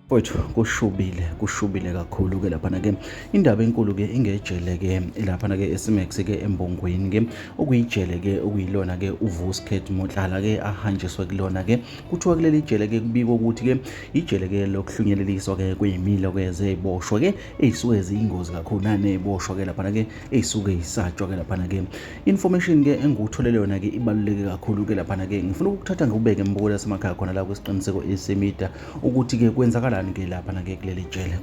Mfowethu kushubile kakhulu ke laphana ke indaba enkulu ke ingejele ke laphana ke eSimex ke eMbongweni ke okuyijele ke okuyilona ke uVusiket Motlala ke ahanjiswe kulona ke kuthiwa kuleli jele ke kubikwa ukuthi ke ijele ke lokuhlunyeleliswa ke kuyimilo ke zeziboshwa ke ezisuke ziyingozi kakhulu nanezeboshwa ke laphana ke ezisuke isatshwa ke laphana ke information ke engutholele yona ke ibaluleke kakhulu ke laphana ke ngifuna ukuthatha ngikubeke embuko lasemakhaya khona la kwesiqiniseko esemida ukuthi ke kwenzakala ke lapha ke kuleli jele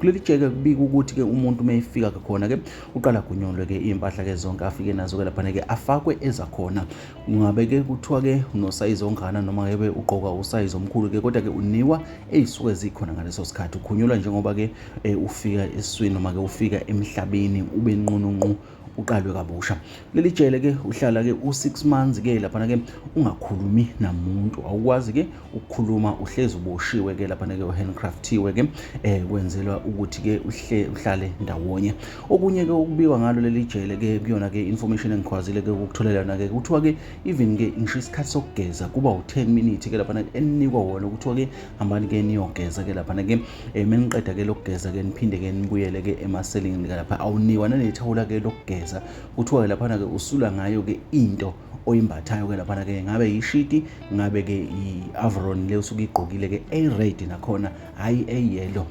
kubika ukuthi ke umuntu mayefika khona ke uqala gunyolwe ke impahla ke zonke afike nazo ke lapha ke afakwe ezakhona ungabe ke kuthiwa ke unosayizi ongana noma ke uqoka usayizi omkhulu ke kodwa ke uniwa ezisuke zikhona ngaleso sikhathi ukhunyulwa njengoba ke ufika esiswini noma ke ufika emhlabeni ube nqununqu uqalwe kabusha leli jele ke uhlala ke u6 months ke lapha ke ungakhulumi namuntu awukwazi ke ukukhuluma uhlezi uboshiwe ke lapha ke handcraftiwe ke kwenzelwa ukuthi ke uhlale ndawonye okunye ke ukubikwa ngalo leli jele ke kuyona ke information engikhwazile ke ukutholela yona ke kuthiwa ke even ke ngisho isikhathi sokugeza kuba u10 minutes ke lapha enikwa wona ukuthiwa ke hambani ke niyogeza ke lapha ke meniqeda ke lokugeza ke niphinde ke nibuyele ke emaselini ke lapha awunikwa nanethawula ke lokugeza kuthiwa ke lapha ke usula ngayo ke into oyimbathayo ke lapha ke ngabe yishiti ngabe ke iAvron le usuke igqokile ke ered nakhona hayi eyellow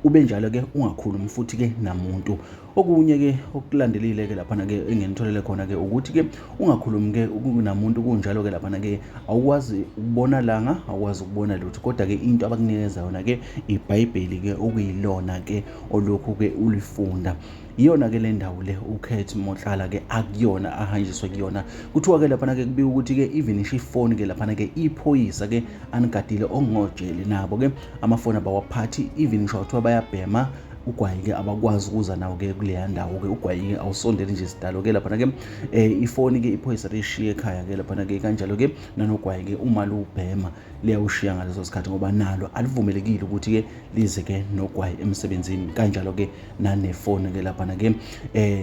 ube njalo ke ungakhulumi futhi ke namuntu okunye ke okulandelile ke lapha ke engenitholele khona ke ukuthi ke ungakhulumi ke namuntu kunjalo ke lapha ke awukwazi ukubona langa awukwazi ukubona lutho kodwa ke into abakunikeza yona ke iBhayibheli ke okuyilona ke olokhu ke ulifunda iyona ke le ndawo le uKate Motlala ke akuyona ahanjiswe kuyona kuthiwa ke lapha ke kubika ukuthi ke even ishifoni ke lapha ke iphoyisa ke anigadile ongojele nabo ke amafoni abawaphathi even ngisho kuthiwa bayabhema ugwayi ke abakwazi ukuza nawo ke kuleya ndawo ke ugwayi ke awusondeli nje sidalo ke lapha ke ifoni ke iphoyisa lishiye ekhaya ke lapha ke kanjalo ke nanogwayi ke uma lubhema liyawushiya ngaleso sikhathi ngoba nalo alivumelekile ukuthi ke lize ke nogwayi emsebenzini kanjalo ke nanefoni ke lapha ke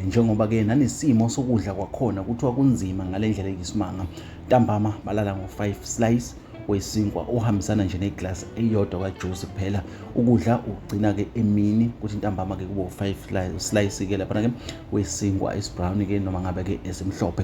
njengoba ke nanesimo sokudla kwakhona kuthiwa kunzima ngalendlela eyisimanga ntambama balala ngo5 slice wesinkwa ohambisana nje neglass eyodwa kajuice kuphela ukudla ugcina ke emini kuthi ntambama ke kubo 5 slice ke lapha ke wesinkwa esibrown ke noma ngabe ke esimhlophe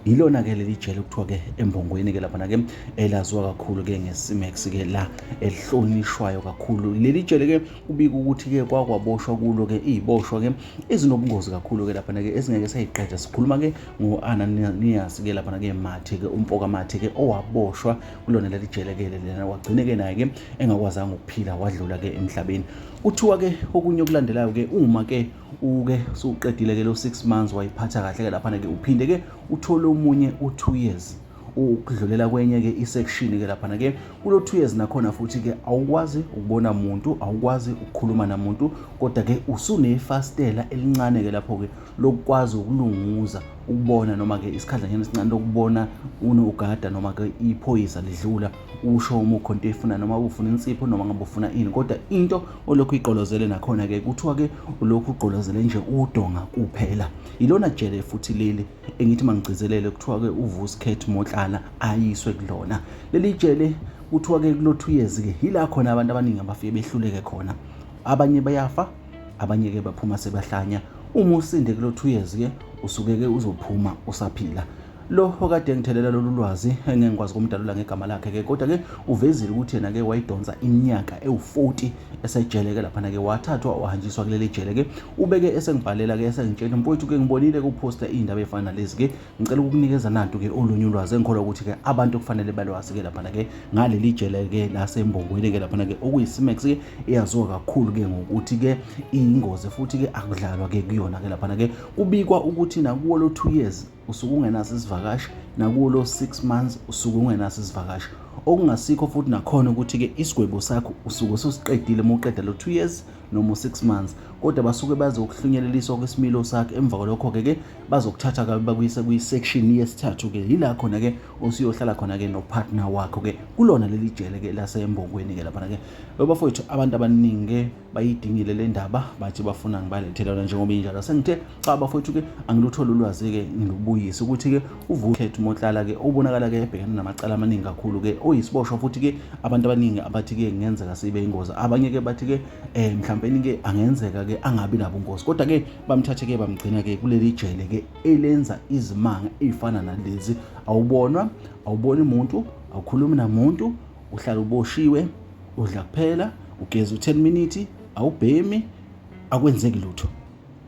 ilona ke leli jele kuthiwa ke eMbongweni ke lapha ke elaziwa kakhulu ke ngeSimex ke la elihlonishwayo kakhulu leli jele ke ubika ukuthi ke kwakwaboshwa kulo ke iziboshwa ke ezinobungozi kakhulu ke lapha ke ezingeke sayiqeda sikhuluma ke ngoAnanias ke lapha ke Mathe ke umpoka Mathe ke owaboshwa kulona leli jele ke lena wagcine ke naye ke engakwazanga ukuphila wadlula ke emhlabeni kuthiwa ke okunye okulandelayo ke uma ke uke suqedile ke lo 6 months wayiphatha kahle ke lapha ke uphinde ke uthole umunye u2 years ukudlulela kwenye ke isection ke lapha ke kulo 2 years nakhona futhi ke awukwazi ukubona umuntu awukwazi ukukhuluma namuntu kodwa ke usunefastela elincane ke lapho ke lokwazi ukulunguza ukubona noma ke isikhadlanyana esincane lokubona unogada noma ke iphoyisa lidlula usho uma ukhonto efuna noma ufuna insipho noma ngabe ufuna ini kodwa into olokhu iqolozele nakhona ke kuthiwa ke ulokhu uqolozele nje udonga kuphela ilona jele futhi leli engithi mangigcizelele kuthiwa ke uVusiket Motlala ayiswe kulona leli jele kuthiwa ke kulo 2 years ke yila khona abantu abaningi abafike behluleke khona abanye bayafa abanye ke baphuma sebahlanya uma usinde kulo 2 years ke usuke ke uzophuma usaphila lo okade ngithelela lolu lwazi engengikwazi ukumdalula ngegama lakhe ke kodwa ke uvezile ukuthi yena ke wayidonsa iminyaka ewu40 esejele ke lapha ke wathathwa wahanjiswa kuleli jele ke ubeke esengibhalela ke esengitshela mfowethu ke ngibonile kuposta indaba efana lezi ke ngicela ukukunikeza nantu ke olunye ulwazi engikholwa ukuthi ke abantu kufanele balwazi ke lapha ke ngaleli jele ke laseMbongweni ke lapha ke okuyisimex ke eyaziwa kakhulu ke ngokuthi ke ingozi futhi ke akudlalwa ke kuyona ke lapha ke kubikwa ukuthi nakuwo lo 2 years usuke ungenaso isivakashi nakuwo lo 6 months usuke ungenaso isivakashi okungasikho futhi nakhona ukuthi ke isigwebo sakho usuke ususiqedile uma uqeda lo 2 years noma 6 months kodwa basuke bazokuhlunyeleliswa kwesimilo sakhe emva kwalokho ke bazokuthatha kabe bakuyisa kuyisection yesithathu ke yila khona ke usiyohlala khona ke nopartner wakho ke kulona leli jele ke laseMbongweni ke lapha ke bafowethu abantu abaningi bayidingile le ndaba bathi bafuna ngibalethela njengoba injalo sengithe cha bafowethu ke angiluthola ulwazi ke ngilubuyisa ukuthi ke uVusiket Motlala ke ubonakala ke ebhekana namacala amaningi kakhulu ke oyisiboshwa futhi-ke abantu abaningi abathi-ke kungenzeka sibe ingozi, abanye-ke bathi-ke mhlampeni-ke angenzeka-ke angabi nabungozi, kodwa-ke bamthathe-ke bamgcina-ke kuleli jele-ke elenza izimanga ey'fana nalezi. Awubonwa, awuboni muntu, awukhulumi namuntu, uhlala uboshiwe, udla kuphela, ugeza u-10 minutes, awubhemi, akwenzeki lutho.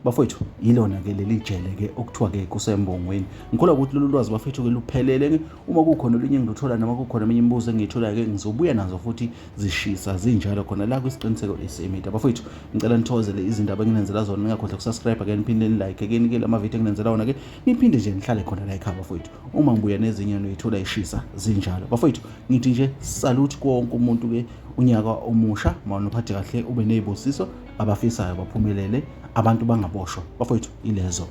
Bafowethu, yilona-ke leli jele-ke okuthiwa-ke kuseMbongweni. Ngikholwa ukuthi lolu lwazi bafethu-ke luphelele-ke. Uma kukhona olunye engiluthola noma kukhona eminye imibuzo engiyitholayo-ke ngizobuya nazo futhi zishisa zinjalo khona la kwisiqiniseko esemedia. Bafowethu, ngicela nithokozele izindaba enginenzela zona, ningakhohlwa ukusubscribe-ke, niphinde nilike-ke nike lama video enginenzela wona-ke, niphinde nje nihlale khona la ekhaya bafowethu. Uma ngibuya nezinye noyithola ishisa zinjalo. Bafowethu, ngithi nje salute kuwo wonke umuntu-ke, unyaka omusha mawunuphathe kahle, ube ney'busiso, abafisayo baphumelele, abantu bangaboshwa. Bafowethu, ilezo.